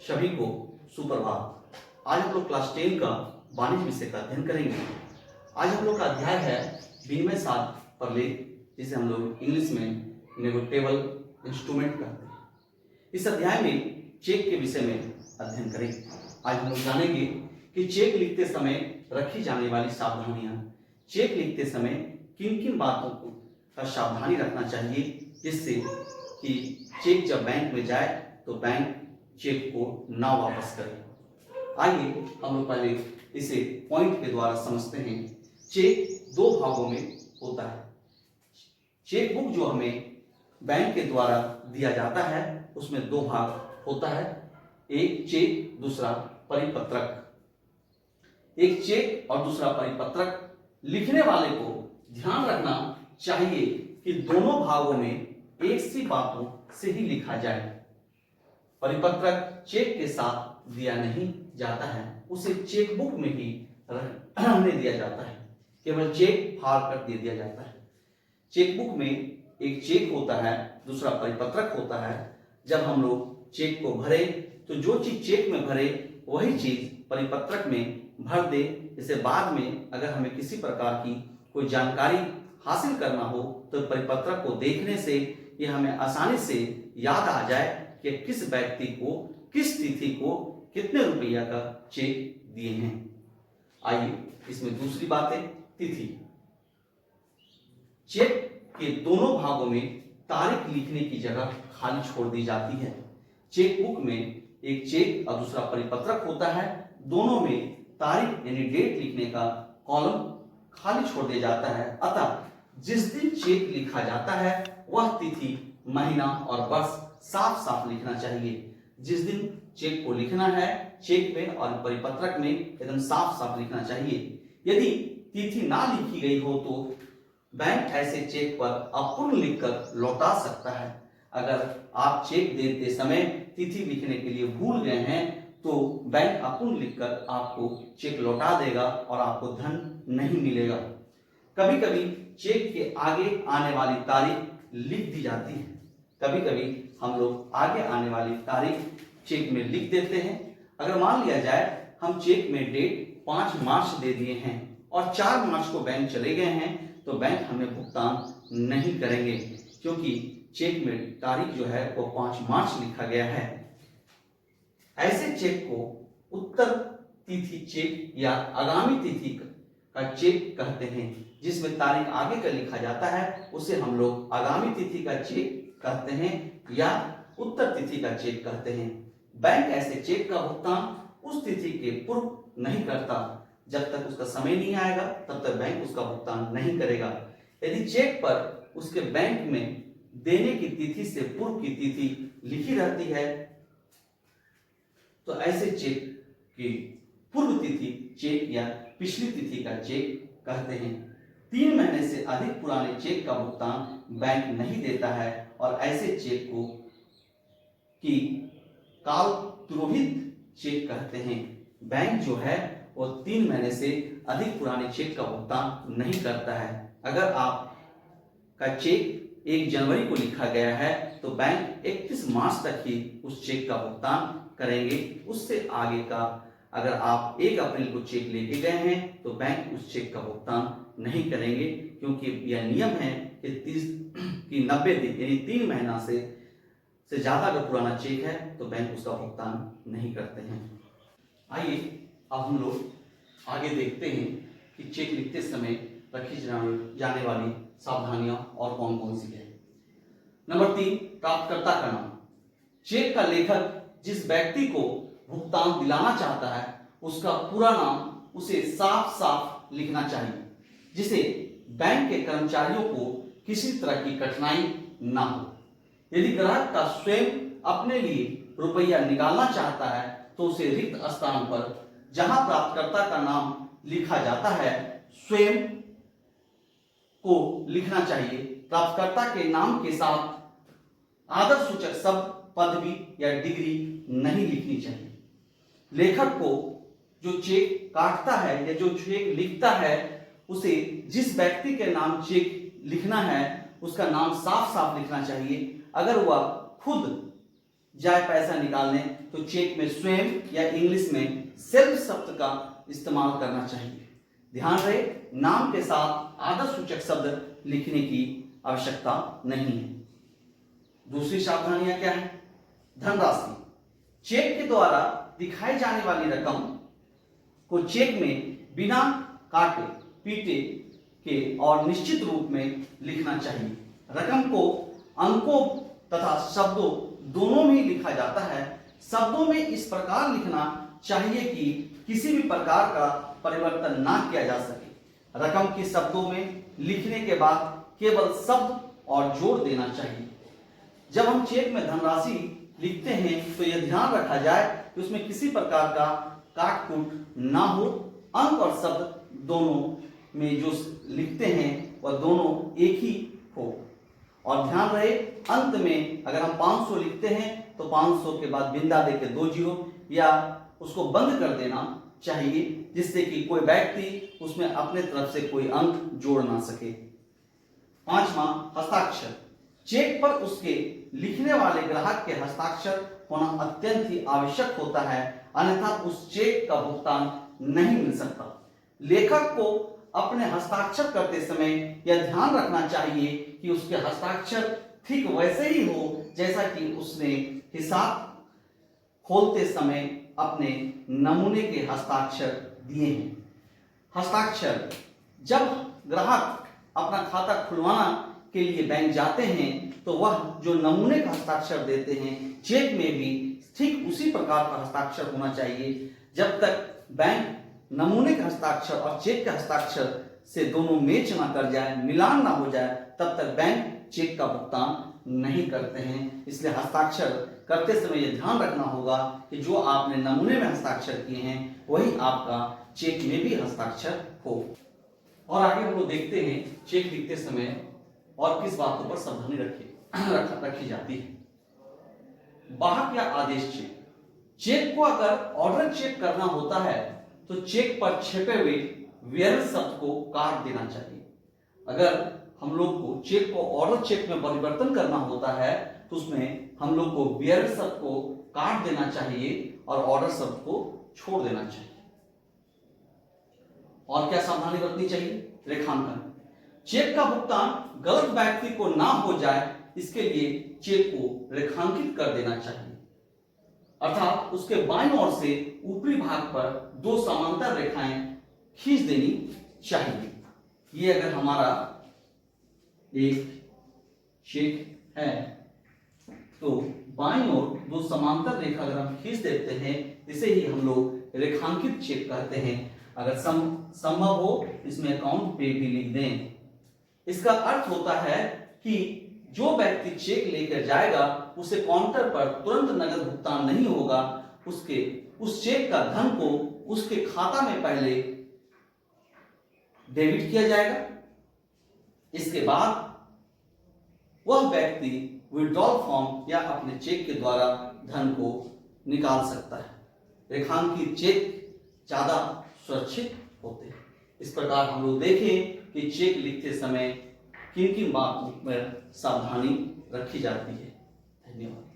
सभी को सुप्रभात। आज हम लोग क्लास 10 का वाणिज्य विषय का अध्ययन करेंगे। आज हम लोग का अध्याय है विनिमय साध प्रलेख, जिसे हम लोग इंग्लिश में नेगोटिएबल इंस्ट्रूमेंट कहते हैं। इस अध्याय में चेक के विषय में अध्ययन करेंगे। आज हम लोग जानेंगे कि चेक लिखते समय रखी जाने वाली सावधानियां, चेक लिखते समय किन किन बातों का सावधानी रखना चाहिए, जिससे कि चेक जब बैंक में जाए तो बैंक चेक को ना वापस करे। आइए हम लोग पहले इसे पॉइंट के द्वारा समझते हैं। चेक दो भागों में होता है। चेक बुक जो हमें बैंक के द्वारा दिया जाता है उसमें दो भाग होता है, एक चेक दूसरा परिपत्रक। एक चेक और दूसरा परिपत्रक। लिखने वाले को ध्यान रखना चाहिए कि दोनों भागों में एक सी बातों से ही लिखा जाए। परिपत्रक चेक के साथ दिया नहीं जाता है, उसे चेक बुक में ही रहने दिया जाता है, केवल चेक फाड़ कर दे दिया जाता है। चेक बुक में एक चेक होता है, दूसरा परिपत्रक होता है। जब हम लोग चेक को भरे तो जो चीज चेक में भरे वही चीज परिपत्रक में भर दे। जैसे बाद में अगर हमें किसी प्रकार की कोई जानकारी हासिल करना हो तो परिपत्रक को देखने से ये हमें आसानी से याद आ जाए कि किस व्यक्ति को किस तिथि को कितने रुपया का चेक दिए हैं। आइए इसमें दूसरी बात है तिथि। चेक के दोनों भागों में तारीख लिखने की जगह खाली छोड़ दी जाती है। चेक बुक में एक चेक और दूसरा परिपत्रक होता है, दोनों में तारीख यानी डेट लिखने का कॉलम खाली छोड़ दिया जाता है। अतः जिस दिन चेक लिखा जाता है वह तिथि, महीना और वर्ष साफ साफ लिखना चाहिए। जिस दिन चेक को लिखना है चेक में और परिपत्रक में एकदम साफ साफ लिखना चाहिए। यदि तिथि ना लिखी गई हो तो बैंक ऐसे चेक पर अपूर्ण लिखकर लौटा सकता है। अगर आप चेक देते समय तिथि लिखने के लिए भूल गए हैं तो बैंक अपूर्ण लिखकर आपको चेक लौटा देगा और आपको धन नहीं मिलेगा। कभी कभी चेक के आगे आने वाली तारीख लिख दी जाती है। कभी कभी हम लोग आगे आने वाली तारीख चेक में लिख देते हैं। अगर मान लिया जाए हम चेक में डेट 5 मार्च दे दिए हैं और 4 मार्च को बैंक चले गए हैं तो बैंक हमें भुगतान नहीं करेंगे, क्योंकि चेक में तारीख जो है वो 5 मार्च लिखा गया है। ऐसे चेक को उत्तर तिथि चेक या आगामी तिथि का चेक कहते हैं। जिसमें तारीख आगे का लिखा जाता है उसे हम लोग आगामी तिथि का चेक कहते हैं या उत्तर तिथि का चेक कहते हैं। बैंक ऐसे चेक का भुगतान उस तिथि के पूर्व नहीं करता। जब तक उसका समय नहीं आएगा तब तक बैंक उसका भुगतान नहीं करेगा। यदि चेक पर उसके बैंक में देने की तिथि से पूर्व की तिथि लिखी रहती है तो ऐसे चेक की पूर्व तिथि चेक या पिछली तिथि का चेक कहते हैं। 3 महीने से अधिक पुराने चेक का भुगतान बैंक नहीं देता है और ऐसे चेक को की काल तुरोहित चेक कहते हैं। बैंक जो है वो 3 महीने से अधिक पुराने चेक का भुगतान नहीं करता है। अगर आप का चेक 1 जनवरी को लिखा गया है तो बैंक 31 मार्च तक ही उस चेक का भुगतान करेंगे। उससे आगे का अगर आप 1 अप्रैल को चेक लेके गए हैं तो बैंक उस चेक का भुगतान नहीं करेंगे, क्योंकि यह नियम है कि 90 दिन यानी 3 महीना से ज्यादा अगर पुराना चेक है तो बैंक उसका भुगतान नहीं करते हैं। आइए अब हम लोग आगे देखते हैं कि चेक लिखते समय रखी जाने वाली सावधानियां और कौन कौन सी है। नंबर 3, प्राप्तकर्ता का नाम। चेक का लेखक जिस व्यक्ति को भुगतान दिलाना चाहता है उसका पूरा नाम उसे साफ साफ लिखना चाहिए, जिसे बैंक के कर्मचारियों को किसी तरह की कठिनाई ना हो। यदि ग्राहक का स्वयं अपने लिए रुपया निकालना चाहता है तो उसे रिक्त स्थान पर जहां प्राप्तकर्ता का नाम लिखा जाता है स्वयं को लिखना चाहिए। प्राप्तकर्ता के नाम के साथ आदर सूचक शब्द, पदवी या डिग्री नहीं लिखनी चाहिए। लेखक को जो चेक काटता है या जो चेक लिखता है उसे जिस व्यक्ति के नाम चेक लिखना है उसका नाम साफ साफ लिखना चाहिए। अगर वह खुद जाए पैसा निकालने तो चेक में स्वयं या इंग्लिश में सेल्फ शब्द का इस्तेमाल करना चाहिए। ध्यान रहे, नाम के साथ आदर सूचक शब्द लिखने की आवश्यकता नहीं है। दूसरी सावधानियां क्या है? धनराशि। चेक के द्वारा दिखाई जाने वाली रकम को चेक में बिना काटे पीटे के और निश्चित रूप में लिखना चाहिए। रकम को अंकों तथा शब्दों दोनों में लिखा जाता है। शब्दों में इस प्रकार लिखना चाहिए कि किसी भी प्रकार का परिवर्तन ना किया जा सके। रकम की शब्दों में लिखने के बाद केवल शब्द और जोड़ देना चाहिए। जब हम चेक में धनराशि लिखते हैं तो यह ध्यान रखा जाए कि उसमें किसी प्रकार का काट कूट ना हो। अंक और शब्द दोनों में जो लिखते हैं वह दोनों एक ही हो। और ध्यान रहे, अंत में अगर हम 500 लिखते हैं तो 500 के बाद बिंदा देके 2 जीरो या उसको बंद कर देना चाहिए, जिससे कि कोई व्यक्ति उसमें अपने तरफ से कोई अंक जोड़ ना सके। 5वां, हस्ताक्षर। चेक पर उसके लिखने वाले ग्राहक के हस्ताक्षर होना अत्यंत ही आवश्यक होता है, अन्यथा उस चेक का भुगतान नहीं मिल सकता। लेखक को अपने हस्ताक्षर करते समय यह ध्यान रखना चाहिए कि उसके हस्ताक्षर ठीक वैसे ही हो जैसा कि उसने हिसाब खोलते समय अपने नमूने के हस्ताक्षर दिए हैं। हस्ताक्षर। जब ग्राहक अपना खाता खुलवाना के लिए बैंक जाते हैं तो वह जो नमूने का हस्ताक्षर देते हैं, चेक में भी ठीक उसी प्रकार का हस्ताक्षर होना चाहिए। जब तक बैंक नमूने के हस्ताक्षर और चेक के हस्ताक्षर से दोनों मैच ना कर जाए, मिलान ना हो जाए, तब तक बैंक चेक का भुगतान नहीं करते हैं। इसलिए हस्ताक्षर करते समय यह ध्यान रखना होगा कि जो आपने नमूने में हस्ताक्षर किए हैं वही आपका चेक में भी हस्ताक्षर हो। और आगे हम लोग देखते हैं चेक लिखते समय और किस बातों पर सावधानी रखी जाती है। वाहक या आदेश चेक। चेक को अगर ऑर्डर चेक करना होता है तो चेक पर छपे हुए वेयर शब्द को काट देना चाहिए। अगर हम लोग को चेक को ऑर्डर चेक में परिवर्तन करना होता है तो उसमें हम लोग को वेयर शब्द को काट देना चाहिए और ऑर्डर शब्द को छोड़ देना चाहिए। और क्या सावधानी बरतनी चाहिए? रेखांकन। चेक का भुगतान गलत व्यक्ति को ना हो जाए, इसके लिए चेक को रेखांकित कर देना चाहिए, अर्थात उसके बाईं ओर से ऊपरी भाग पर 2 समांतर रेखाएं खींच देनी चाहिए। ये अगर हमारा एक चेक है तो बाईं ओर 2 समांतर रेखा अगर हम खींच देते हैं, इसे ही हम लोग रेखांकित चेक कहते हैं। अगर संभव हो इसमें अकाउंट पे भी लिख दें। इसका अर्थ होता है कि जो व्यक्ति चेक लेकर जाएगा उसे काउंटर पर तुरंत नगद भुगतान नहीं होगा, उस चेक का धन को उसके खाता में पहले डेबिट किया जाएगा। इसके बाद वह व्यक्ति विड्रॉल फॉर्म या अपने चेक के द्वारा धन को निकाल सकता है। रेखांकित चेक ज्यादा सुरक्षित होते हैं। इस प्रकार हम लोग देखें कि चेक लिखते समय किन किन बातों पर सावधानी रखी जाती है। धन्यवाद।